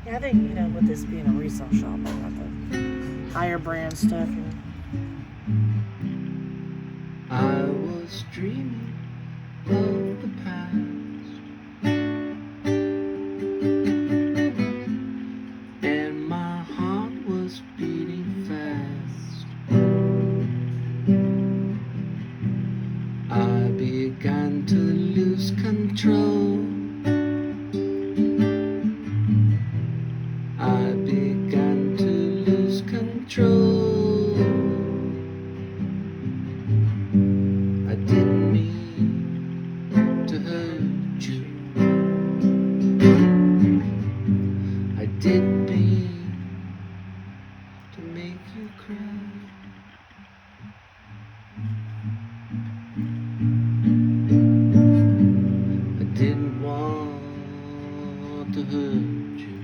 Yeah, I think, with this being a resale shop, I got the higher brand stuff. I was dreaming of the past, and my heart was beating fast. I began to lose control. I began to lose control. I didn't mean to hurt you. I didn't mean to make you cry. I didn't want to hurt you.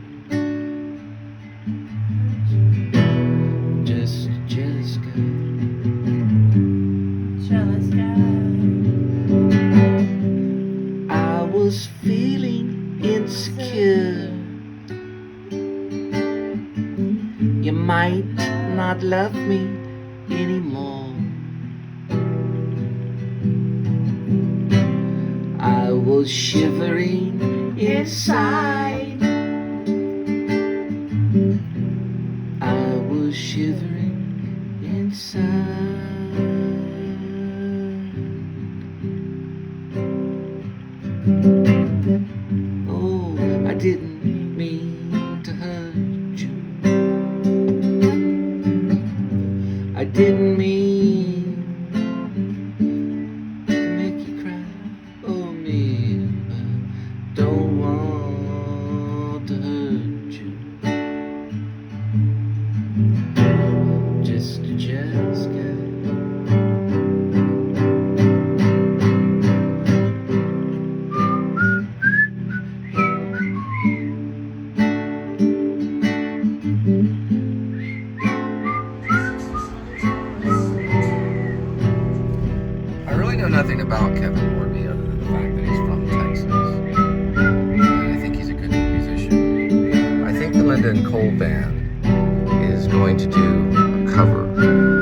Just Jessica. I was feeling insecure. You might not love me anymore. I was shivering inside. I was shivering inside. Oh, I didn't mean to hurt you. I didn't mean to make you cry. Oh, me, I don't want to hurt you. Just Jessica. I really know nothing about Kevin Morby other than the fact that he's from Texas. And I think he's a good musician. I think the Lennon Cole Band is going to do a cover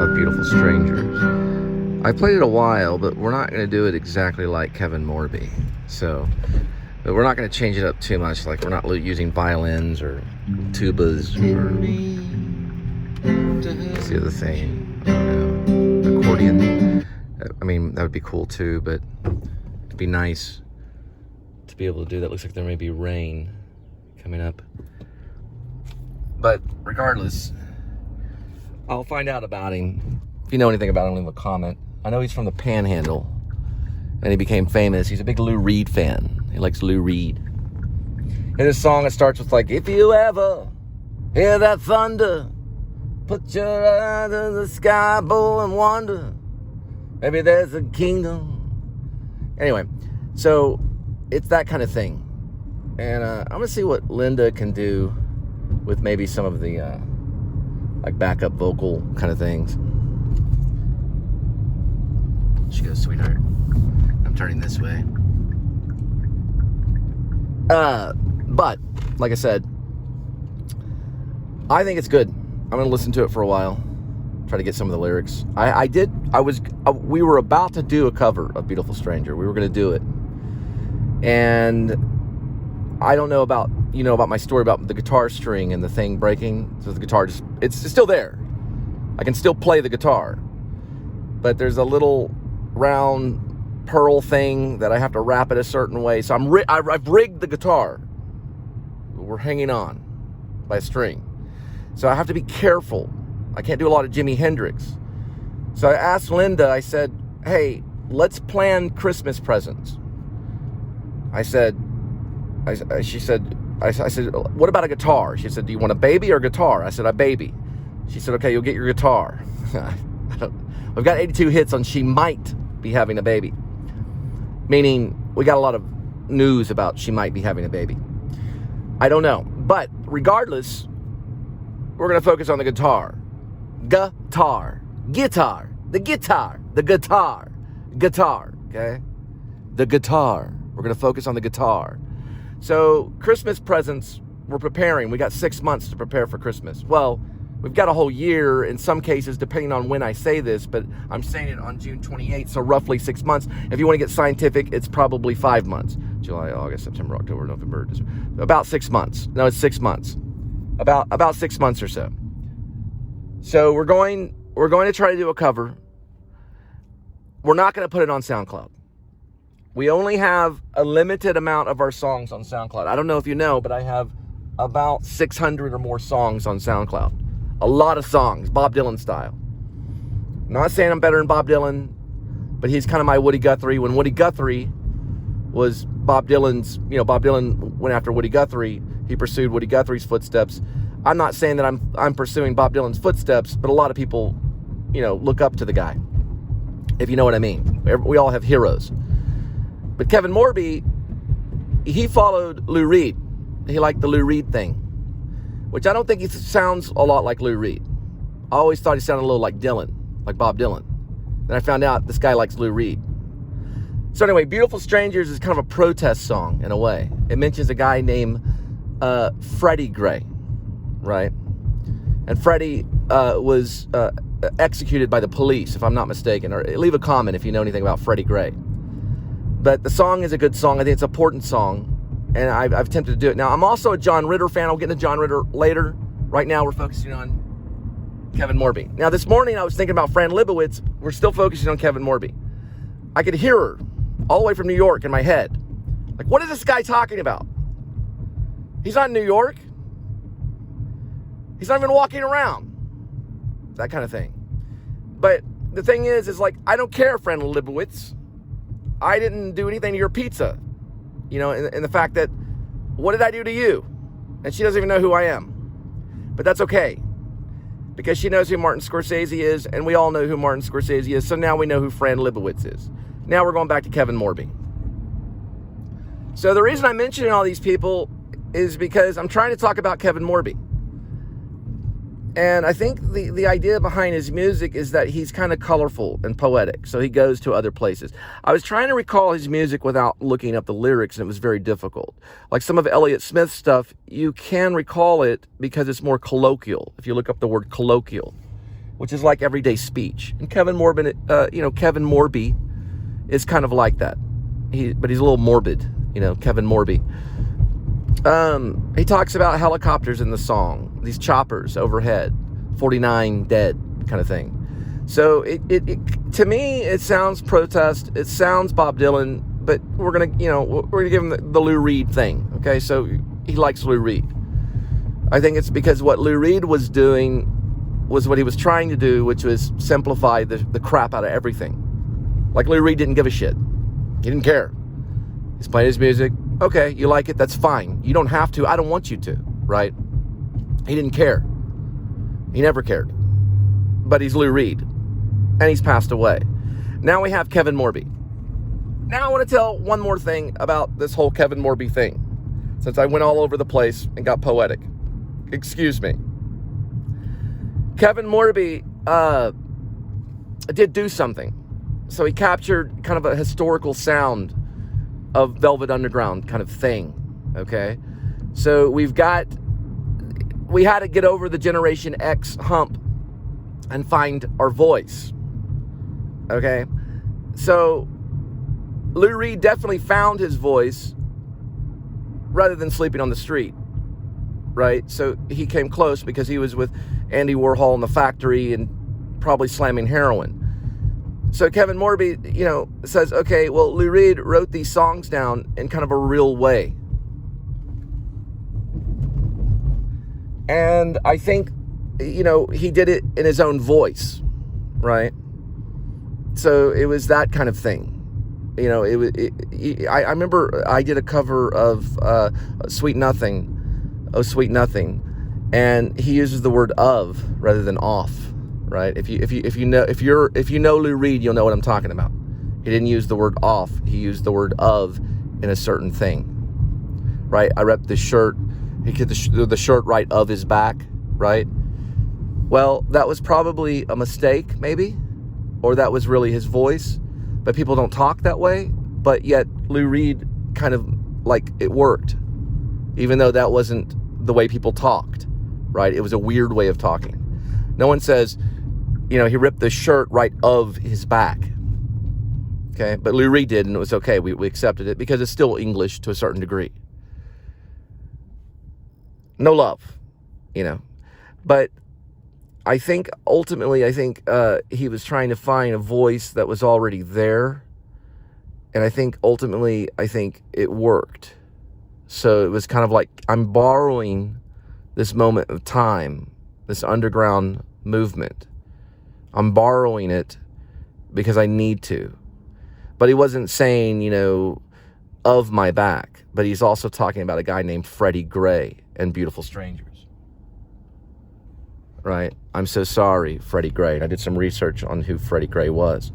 of Beautiful Strangers. I played it a while, but we're not going to do it exactly like Kevin Morby. But we're not going to change it up too much. Like, we're not using violins or tubas or what's the other thing? I don't know. Accordion. I mean, that would be cool too, but it'd be nice to be able to do that. Looks like there may be rain coming up. But regardless, I'll find out about him. If you know anything about him, leave a comment. I know he's from the Panhandle, and he became famous. He's a big Lou Reed fan. He likes Lou Reed. In this song, it starts with like, if you ever hear that thunder, put your eyes in the sky, boy, and wonder. Maybe there's a kingdom. Anyway, so it's that kind of thing. And I'm going to see what Linda can do with maybe some of the like backup vocal kind of things. She goes, sweetheart, I'm turning this way. But, like I said, I think it's good. I'm going to listen to it for a while. Try to get some of the lyrics. We were about to do a cover of Beautiful Stranger. We were going to do it. And I don't know about my story about the guitar string and the thing breaking. So the guitar it's still there. I can still play the guitar. But there's a little round pearl thing that I have to wrap it a certain way. So I've rigged the guitar. We're hanging on by a string. So I have to be careful. I can't do a lot of Jimi Hendrix. So I asked Linda, I said, hey, let's plan Christmas presents. I said, what about a guitar? She said, do you want a baby or a guitar? I said, a baby. She said, okay, you'll get your guitar. We've got 82 hits on She Might Be Having a Baby. Meaning, we got a lot of news about she might be having a baby. I don't know. But regardless, we're going to focus on the guitar. Guitar. Guitar. The guitar. The guitar. Guitar, okay? The guitar. We're going to focus on the guitar. So, Christmas presents, we're preparing. We got 6 months to prepare for Christmas. Well, we've got a whole year in some cases, depending on when I say this, but I'm saying it on June 28th, so roughly 6 months. If you want to get scientific, it's probably 5 months. July, August, September, October, November, December. About 6 months. No, it's 6 months. About 6 months or so. So we're going to try to do a cover. We're not going to put it on SoundCloud. We only have a limited amount of our songs on SoundCloud. I don't know if you know, but I have about 600 or more songs on SoundCloud. A lot of songs, Bob Dylan style. Not saying I'm better than Bob Dylan, but he's kind of my Woody Guthrie. When Woody Guthrie was Bob Dylan's, Bob Dylan went after Woody Guthrie. He pursued Woody Guthrie's footsteps. I'm not saying that I'm pursuing Bob Dylan's footsteps, but a lot of people, look up to the guy, if you know what I mean. We all have heroes. But Kevin Morby, he followed Lou Reed. He liked the Lou Reed thing, which I don't think he sounds a lot like Lou Reed. I always thought he sounded a little like Dylan, like Bob Dylan. Then I found out this guy likes Lou Reed. So anyway, Beautiful Strangers is kind of a protest song in a way. It mentions a guy named Freddie Gray, right? And Freddie was executed by the police, if I'm not mistaken. Or leave a comment if you know anything about Freddie Gray. But the song is a good song. I think it's an important song. And I've attempted to do it. Now, I'm also a John Ritter fan. I'll get into John Ritter later. Right now, we're focusing on Kevin Morby. Now, this morning, I was thinking about Fran Lebowitz. We're still focusing on Kevin Morby. I could hear her all the way from New York in my head. Like, what is this guy talking about? He's not in New York. He's not even walking around. That kind of thing. But the thing is like, I don't care, Fran Lebowitz. I didn't do anything to your pizza. In the fact that, what did I do to you? And she doesn't even know who I am. But that's okay. Because she knows who Martin Scorsese is, and we all know who Martin Scorsese is, so now we know who Fran Lebowitz is. Now we're going back to Kevin Morby. So the reason I'm mentioning all these people is because I'm trying to talk about Kevin Morby. And I think the idea behind his music is that he's kind of colorful and poetic. So he goes to other places. I was trying to recall his music without looking up the lyrics, and it was very difficult. Like some of Elliott Smith's stuff, you can recall it because it's more colloquial. If you look up the word colloquial, which is like everyday speech. And Kevin Morby is kind of like that. But he's a little morbid, Kevin Morby. He talks about helicopters in the song, these choppers overhead, 49 dead kind of thing. So it to me, it sounds protest. It sounds Bob Dylan, but we're gonna give him the Lou Reed thing. Okay, so he likes Lou Reed. I think it's because what Lou Reed was doing was what he was trying to do, which was simplify the crap out of everything. Like Lou Reed didn't give a shit. He didn't care. He's playing his music. Okay, you like it, that's fine. You don't have to. I don't want you to, right? He didn't care. He never cared. But he's Lou Reed. And he's passed away. Now we have Kevin Morby. Now I want to tell one more thing about this whole Kevin Morby thing, since I went all over the place and got poetic. Excuse me. Kevin Morby did do something. So he captured kind of a historical sound of Velvet Underground kind of thing, okay? So we had to get over the Generation X hump and find our voice, okay? So Lou Reed definitely found his voice rather than sleeping on the street, right? So he came close because he was with Andy Warhol in the factory and probably slamming heroin. So Kevin Morby, says, okay, well, Lou Reed wrote these songs down in kind of a real way. And I think, he did it in his own voice, right? So it was that kind of thing. I remember I did a cover of Sweet Nothing, Oh Sweet Nothing, and he uses the word of rather than off. Right? If you know Lou Reed, you'll know what I'm talking about. He didn't use the word off. He used the word of in a certain thing. Right? I rep this shirt. He get the shirt right of his back. Right? Well, that was probably a mistake, maybe. or that was really his voice, but people don't talk that way. But yet Lou Reed kind of like it worked, even though that wasn't the way people talked, right? It was a weird way of talking. No one says, you know, he ripped the shirt right of his back. Okay, but Lou Reed did, and it was okay. We accepted it because it's still English to a certain degree. No love, you know. But I think ultimately, he was trying to find a voice that was already there. And I think ultimately, it worked. So it was kind of like, I'm borrowing this moment of time, this underground movement. I'm borrowing it because I need to. But he wasn't saying, you know, of my back. But he's also talking about a guy named Freddie Gray and Beautiful Strangers. Right? I'm so sorry, Freddie Gray. And I did some research on who Freddie Gray was.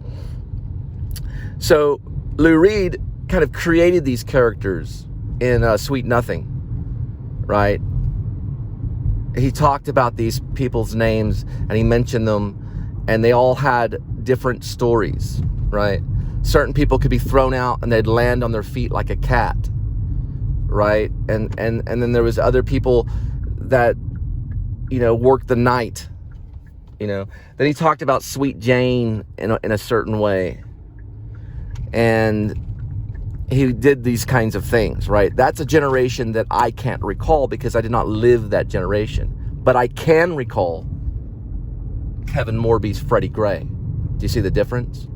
So Lou Reed kind of created these characters in Sweet Nothing, right? He talked about these people's names and he mentioned them, and they all had different stories, right? Certain people could be thrown out and they'd land on their feet like a cat, right? And then there was other people that, you know, worked the night, you know. Then he talked about Sweet Jane in a certain way. And he did these kinds of things, right? That's a generation that I can't recall because I did not live that generation. But I can recall Kevin Morby's Freddie Gray. Do you see the difference?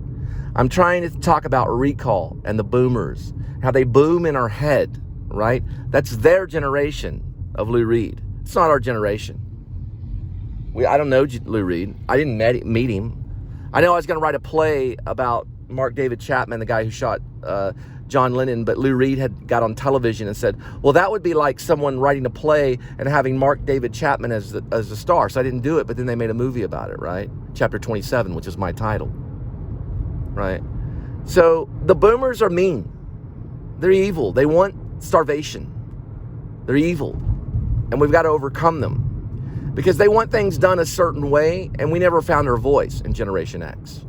I'm trying to talk about recall and the boomers, how they boom in our head, right? That's their generation of Lou Reed. It's not our generation. I don't know Lou Reed. I didn't meet him. I know I was going to write a play about Mark David Chapman, the guy who shot John Lennon, but Lou Reed had got on television and said, well, that would be like someone writing a play and having Mark David Chapman as the star. So I didn't do it, but then they made a movie about it, right? Chapter 27, which is my title, right? So the boomers are mean. They're evil. They want starvation. They're evil. And we've got to overcome them because they want things done a certain way, and we never found our voice in Generation X.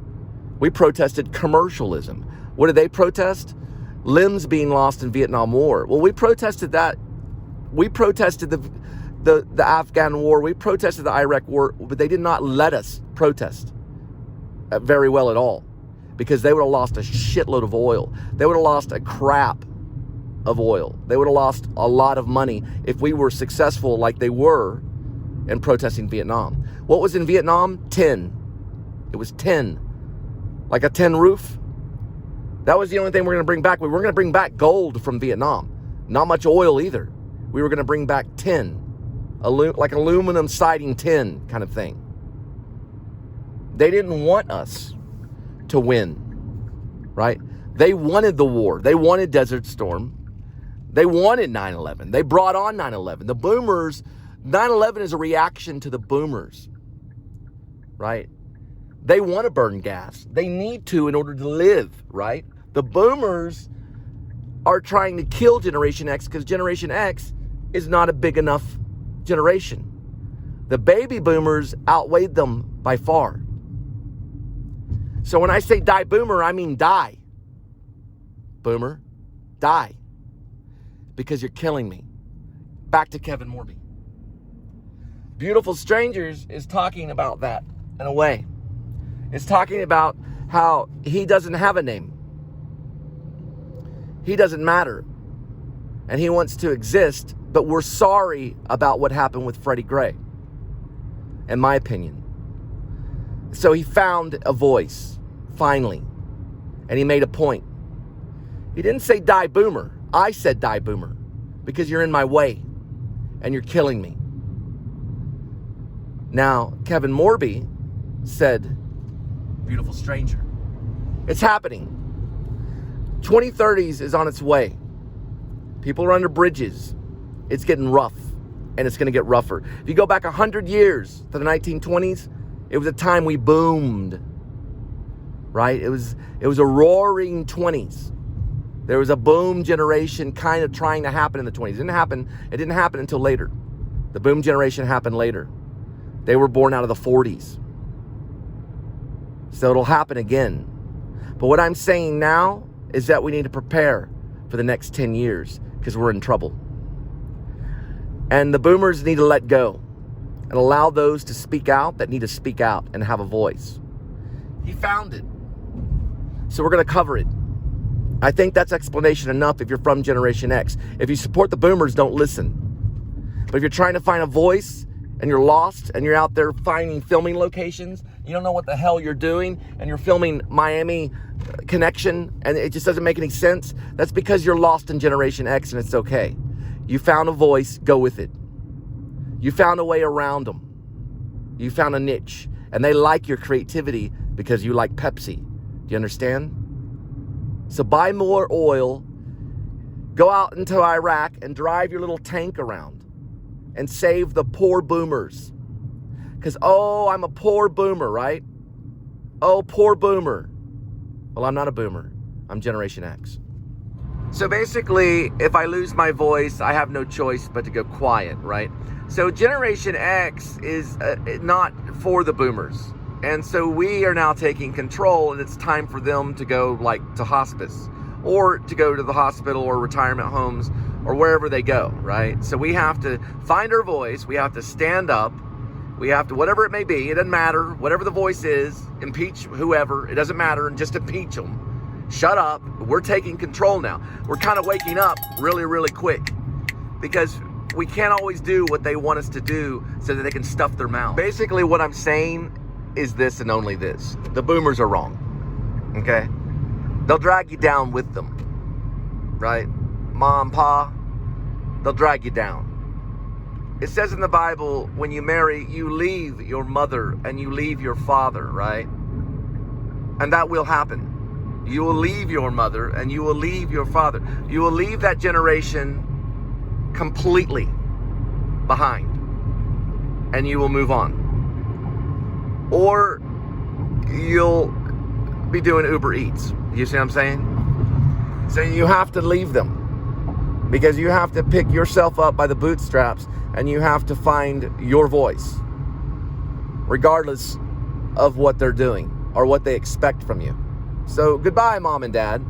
We protested commercialism. What did they protest? Limbs being lost in Vietnam War. Well, we protested that. We protested the Afghan war. We protested the Iraq war, but they did not let us protest very well at all because they would have lost a shitload of oil. They would have lost a crap of oil. They would have lost a lot of money if we were successful like they were in protesting Vietnam. What was in Vietnam? Tin. It was tin. Like a tin roof. That was the only thing we're going to bring back. We weren't going to bring back gold from Vietnam. Not much oil either. We were going to bring back tin. Like aluminum siding tin kind of thing. They didn't want us to win. Right? They wanted the war. They wanted Desert Storm. They wanted 9/11. They brought on 9/11. The boomers, 9/11 is a reaction to the boomers. Right? They want to burn gas. They need to in order to live, right? The boomers are trying to kill Generation X because Generation X is not a big enough generation. The baby boomers outweighed them by far. So when I say die boomer, I mean die. Boomer, die. Because you're killing me. Back to Kevin Morby. Beautiful Strangers is talking about that in a way. It's talking about how he doesn't have a name. He doesn't matter. And he wants to exist, but we're sorry about what happened with Freddie Gray, in my opinion. So he found a voice, finally, and he made a point. He didn't say die boomer. I said die boomer, because you're in my way, and you're killing me. Now, Kevin Morby said, Beautiful Stranger. It's happening. 2030s is on its way. People are under bridges. It's getting rough, and it's going to get rougher. If you go back 100 years to the 1920s, it was a time we boomed, right? It was a roaring 20s. There was a boom generation kind of trying to happen in the 20s. It didn't happen until later. The boom generation happened later. They were born out of the 40s. So it'll happen again. But what I'm saying now is that we need to prepare for the next 10 years because we're in trouble. And the boomers need to let go and allow those to speak out that need to speak out and have a voice. He found it. So we're going to cover it. I think that's explanation enough if you're from Generation X. If you support the boomers, don't listen. But if you're trying to find a voice and you're lost and you're out there finding filming locations, you don't know what the hell you're doing, and you're filming Miami Connection and it just doesn't make any sense, that's because you're lost in Generation X, and it's okay. You found a voice, go with it. You found a way around them. You found a niche, and they like your creativity because you like Pepsi. Do you understand? So buy more oil, go out into Iraq and drive your little tank around and save the poor boomers. Because, oh, I'm a poor boomer, right? Oh, poor boomer. Well, I'm not a boomer. I'm Generation X. So basically, if I lose my voice, I have no choice but to go quiet, right? So Generation X is not for the boomers. And so we are now taking control, and it's time for them to go like to hospice or to go to the hospital or retirement homes or wherever they go, right? So we have to find our voice. We have to stand up. We have to, whatever it may be, it doesn't matter. Whatever the voice is, impeach whoever, it doesn't matter, and just impeach them. Shut up. We're taking control now. We're kind of waking up really, really quick because we can't always do what they want us to do so that they can stuff their mouth. Basically, what I'm saying is this and only this. The boomers are wrong, okay? They'll drag you down with them, right? Mom, Pa, they'll drag you down. It says in the Bible, when you marry, you leave your mother and you leave your father, right? And that will happen. You will leave your mother and you will leave your father. You will leave that generation completely behind and you will move on. Or you'll be doing Uber Eats. You see what I'm saying? So you have to leave them because you have to pick yourself up by the bootstraps and you have to find your voice regardless of what they're doing or what they expect from you. So goodbye, Mom and Dad.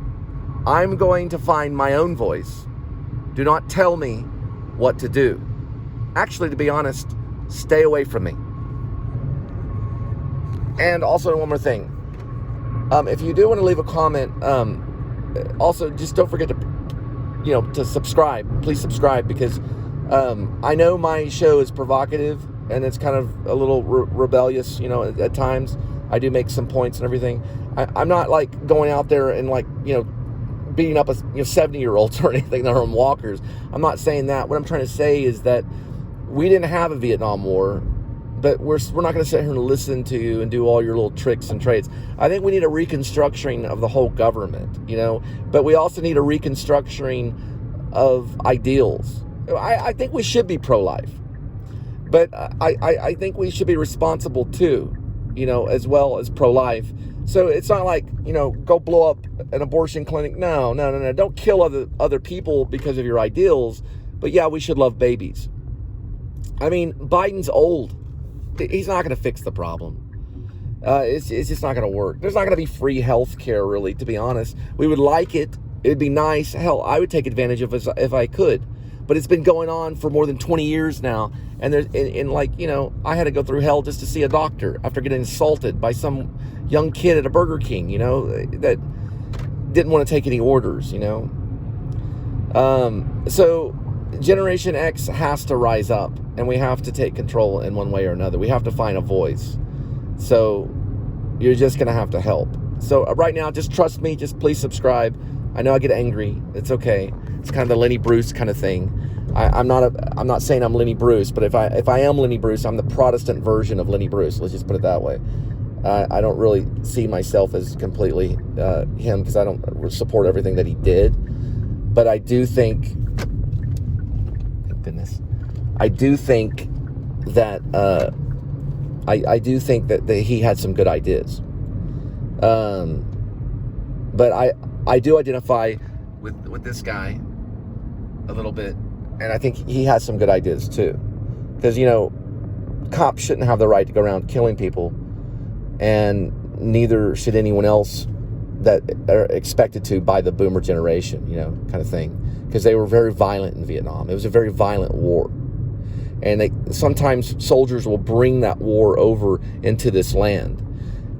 I'm going to find my own voice. Do not tell me what to do. Actually, to be honest, stay away from me. And also one more thing. If you do want to leave a comment, also just don't forget to subscribe. Please subscribe because I know my show is provocative and it's kind of a little rebellious, at times. I do make some points and everything. I'm not like going out there and beating up 70-year-olds or anything that are on walkers. I'm not saying that. What I'm trying to say is that we didn't have a Vietnam War, but we're not going to sit here and listen to you and do all your little tricks and trades. I think we need a reconstructing of the whole government, but we also need a reconstructing of ideals. I think we should be pro-life, but I think we should be responsible too, as well as pro-life. So it's not like, go blow up an abortion clinic. No. Don't kill other people because of your ideals. But yeah, we should love babies. I mean, Biden's old. He's not going to fix the problem. It's just not going to work. There's not going to be free health care, really, to be honest. We would like it. It'd be nice. Hell, I would take advantage of it if I could. But it's been going on for more than 20 years now. And I had to go through hell just to see a doctor after getting insulted by some young kid at a Burger King, that didn't want to take any orders, So Generation X has to rise up and we have to take control in one way or another. We have to find a voice. So you're just going to have to help. So right now, just trust me. Just please subscribe. I know I get angry. It's okay. It's kind of the Lenny Bruce kind of thing. I'm not saying I'm Lenny Bruce, but if I am Lenny Bruce, I'm the Protestant version of Lenny Bruce. Let's just put it that way. I don't really see myself as completely him because I don't support everything that he did. But I do think, thank goodness, I do think that that he had some good ideas. But I do identify with this guy a little bit, and I think he has some good ideas too. Because cops shouldn't have the right to go around killing people. And neither should anyone else that are expected to by the boomer generation, you know, kind of thing. Because they were very violent in Vietnam. It was a very violent war. And sometimes soldiers will bring that war over into this land.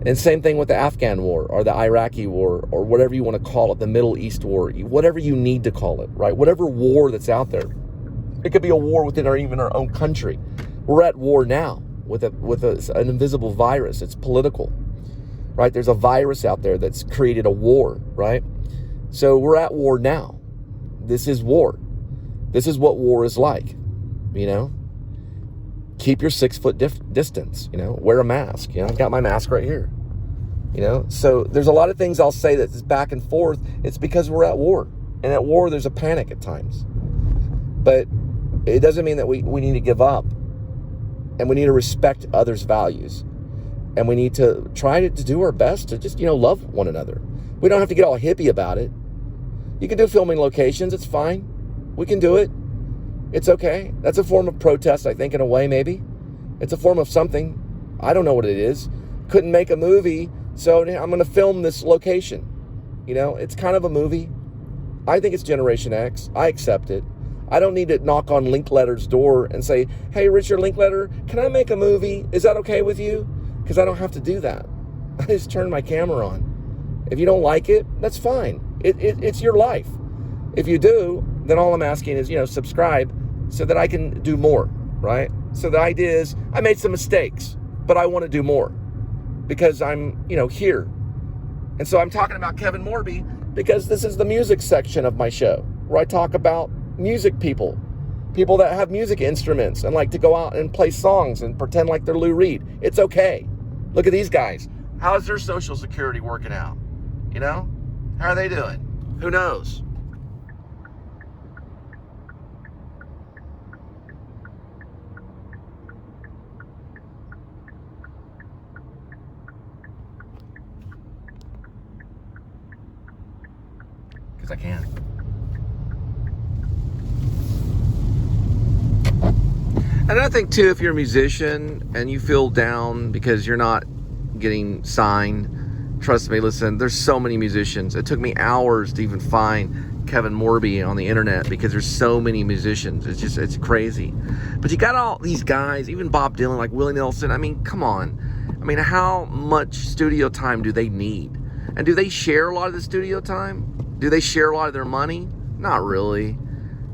And same thing with the Afghan war or the Iraqi war or whatever you want to call it, the Middle East war, whatever you need to call it, right? Whatever war that's out there. It could be a war within even our own country. We're at war now with an invisible virus. It's political, right? There's a virus out there that's created a war, right? So we're at war now. This is war. This is what war is like, you know? Keep your 6 foot distance, you know, wear a mask. You know, I've got my mask right here, you know? So there's a lot of things I'll say that's back and forth. It's because we're at war. And at war, there's a panic at times. But it doesn't mean that we need to give up. And we need to respect others' values. And we need to try to do our best to just, you know, love one another. We don't have to get all hippie about it. You can do filming locations. It's fine. We can do it. It's okay. That's a form of protest, I think, in a way, maybe. It's a form of something. I don't know what it is. Couldn't make a movie, so I'm going to film this location. You know, it's kind of a movie. I think it's Generation X. I accept it. I don't need to knock on Linkletter's door and say, hey, Richard Linkletter, can I make a movie? Is that okay with you? Because I don't have to do that. I just turn my camera on. If you don't like it, that's fine. It's your life. If you do, then all I'm asking is, you know, subscribe so that I can do more, right? So the idea is I made some mistakes, but I want to do more because I'm, you know, here. And so I'm talking about Kevin Morby because this is the music section of my show where I talk about music people that have music instruments and like to go out and play songs and pretend like they're Lou Reed. It's okay. Look at these guys. How is their Social Security working out? You know? How are they doing? Who knows? Because I can. Another thing too, if you're a musician and you feel down because you're not getting signed, trust me, listen, there's so many musicians. It took me hours to even find Kevin Morby on the internet because there's so many musicians. It's crazy. But you got all these guys, even Bob Dylan, like Willie Nelson. I mean, come on. I mean, how much studio time do they need? And do they share a lot of the studio time? Do they share a lot of their money? Not really.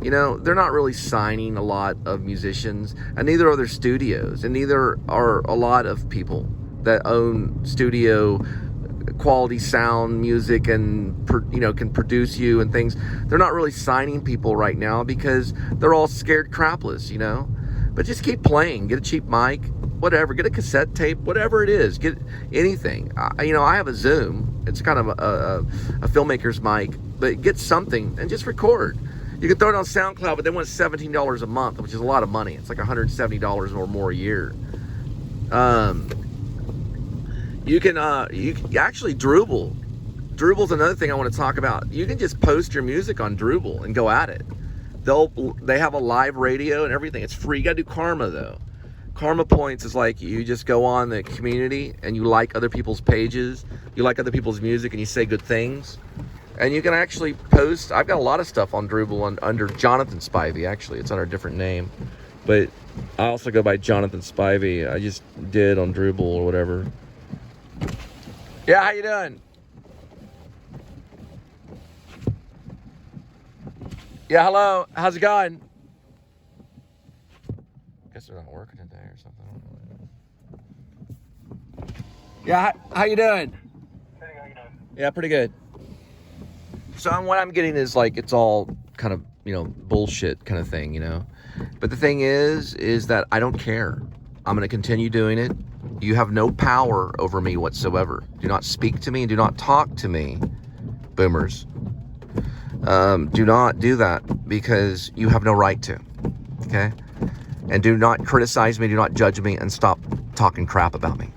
You know, they're not really signing a lot of musicians, and neither are their studios, and neither are a lot of people that own studio quality sound music and, you know, can produce you and things. They're not really signing people right now because they're all scared crapless, you know. But just keep playing. Get a cheap mic, whatever. Get a cassette tape, whatever it is. Get anything. You know, I have a Zoom. It's kind of a filmmaker's mic, but get something and just record. You can throw it on SoundCloud, but they want $17 a month, which is a lot of money. It's like $170 or more a year. You can actually Drupal. Drupal's another thing I want to talk about. You can just post your music on Drupal and go at it. They have a live radio and everything. It's free. You got to do karma though. Karma points is like you just go on the community and you like other people's pages, you like other people's music, and you say good things. And you can actually post. I've got a lot of stuff on Drupal under Jonathan Spivey. Actually, it's under a different name, but I also go by Jonathan Spivey. I just did on Drupal or whatever. Yeah, how you doing? Yeah, hello. How's it going? Guess they're not working today or something. Yeah, how you doing? Hey, how you doing? Yeah, pretty good. So what I'm getting is like it's all kind of, you know, bullshit kind of thing, you know. But the thing is that I don't care. I'm going to continue doing it. You have no power over me whatsoever. Do not speak to me and do not talk to me, boomers. Do not do that because you have no right to, okay? And do not criticize me, do not judge me, and stop talking crap about me.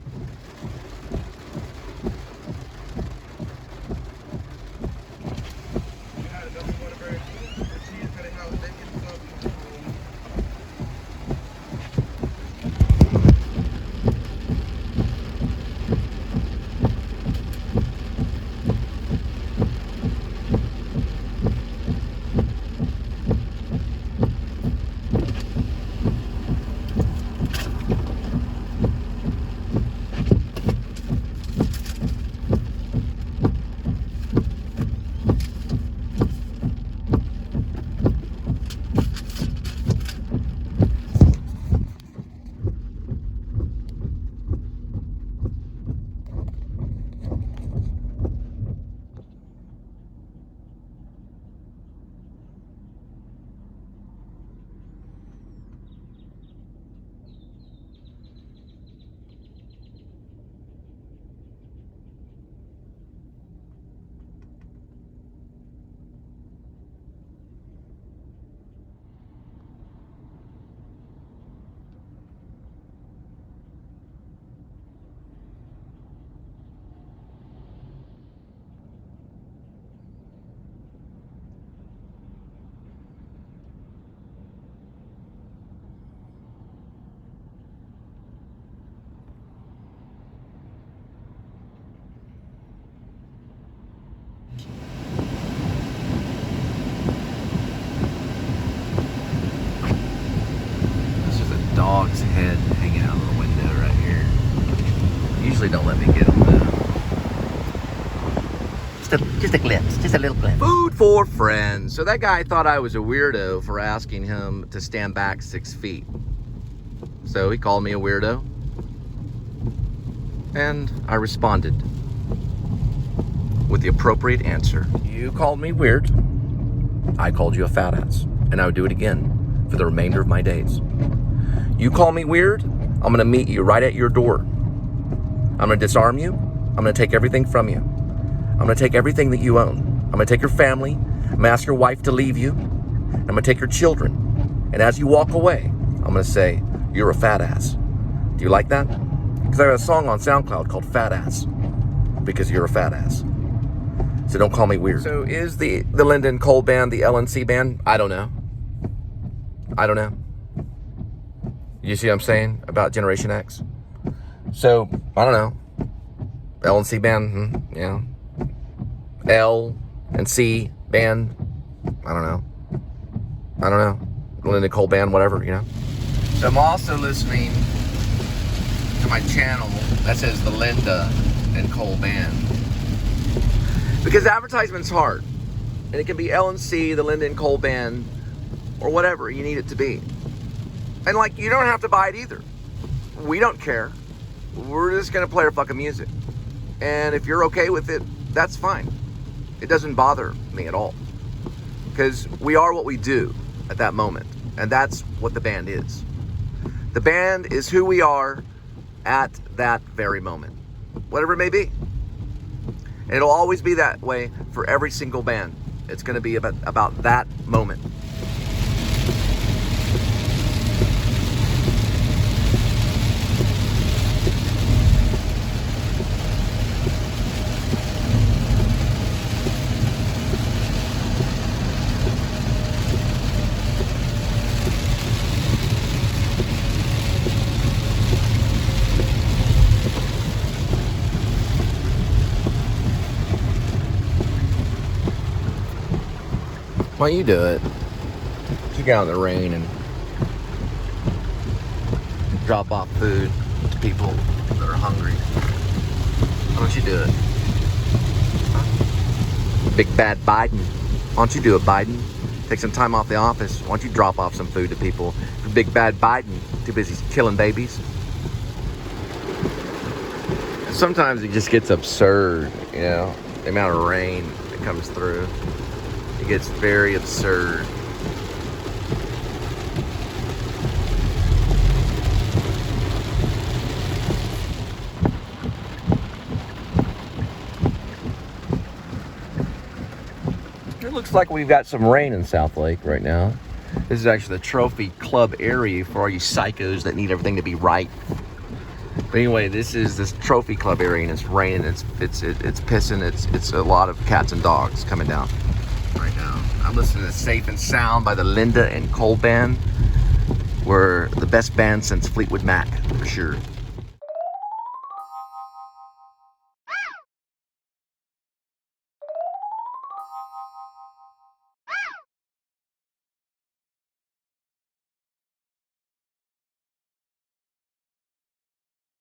Just a glimpse. Just a little glimpse. Food for friends. So that guy thought I was a weirdo for asking him to stand back 6 feet. So he called me a weirdo. And I responded with the appropriate answer. You called me weird. I called you a fat ass. And I would do it again for the remainder of my days. You call me weird, I'm gonna meet you right at your door. I'm gonna disarm you. I'm gonna take everything from you. I'm gonna take everything that you own. I'm gonna take your family. I'm gonna ask your wife to leave you. I'm gonna take your children. And as you walk away, I'm gonna say, you're a fat ass. Do you like that? Because I got a song on SoundCloud called Fat Ass. Because you're a fat ass. So don't call me weird. So is the Lennon Cole band the LNC band? I don't know. I don't know. You see what I'm saying about Generation X? So, I don't know. LNC band, yeah. L and C band, I don't know. I don't know. Lennon Cole band, whatever, you know. So I'm also listening to my channel that says the Linda and Cole band. Because advertisement's hard. And it can be LNC, the Linda and Cole band, or whatever you need it to be. And like, you don't have to buy it either. We don't care. We're just gonna play our fucking music. And if you're okay with it, that's fine. It doesn't bother me at all. Because we are what we do at that moment. And that's what the band is. The band is who we are at that very moment. Whatever it may be. And it'll always be that way for every single band. It's gonna be about that moment. Why don't you do it? You get out in the rain and drop off food to people that are hungry. Why don't you do it? Huh? Big bad Biden. Why don't you do it, Biden? Take some time off the office. Why don't you drop off some food to people? Big bad Biden, too busy killing babies. Sometimes it just gets absurd, you know, the amount of rain that comes through. It gets very absurd. It looks like we've got some rain in South Lake right now. This is actually the trophy club area for all you psychos that need everything to be right. But anyway, this is this trophy club area, and it's raining. It's pissing. It's a lot of cats and dogs coming down right now. I'm listening to Safe and Sound by the Linda and Cole band. We're the best band since Fleetwood Mac, for sure.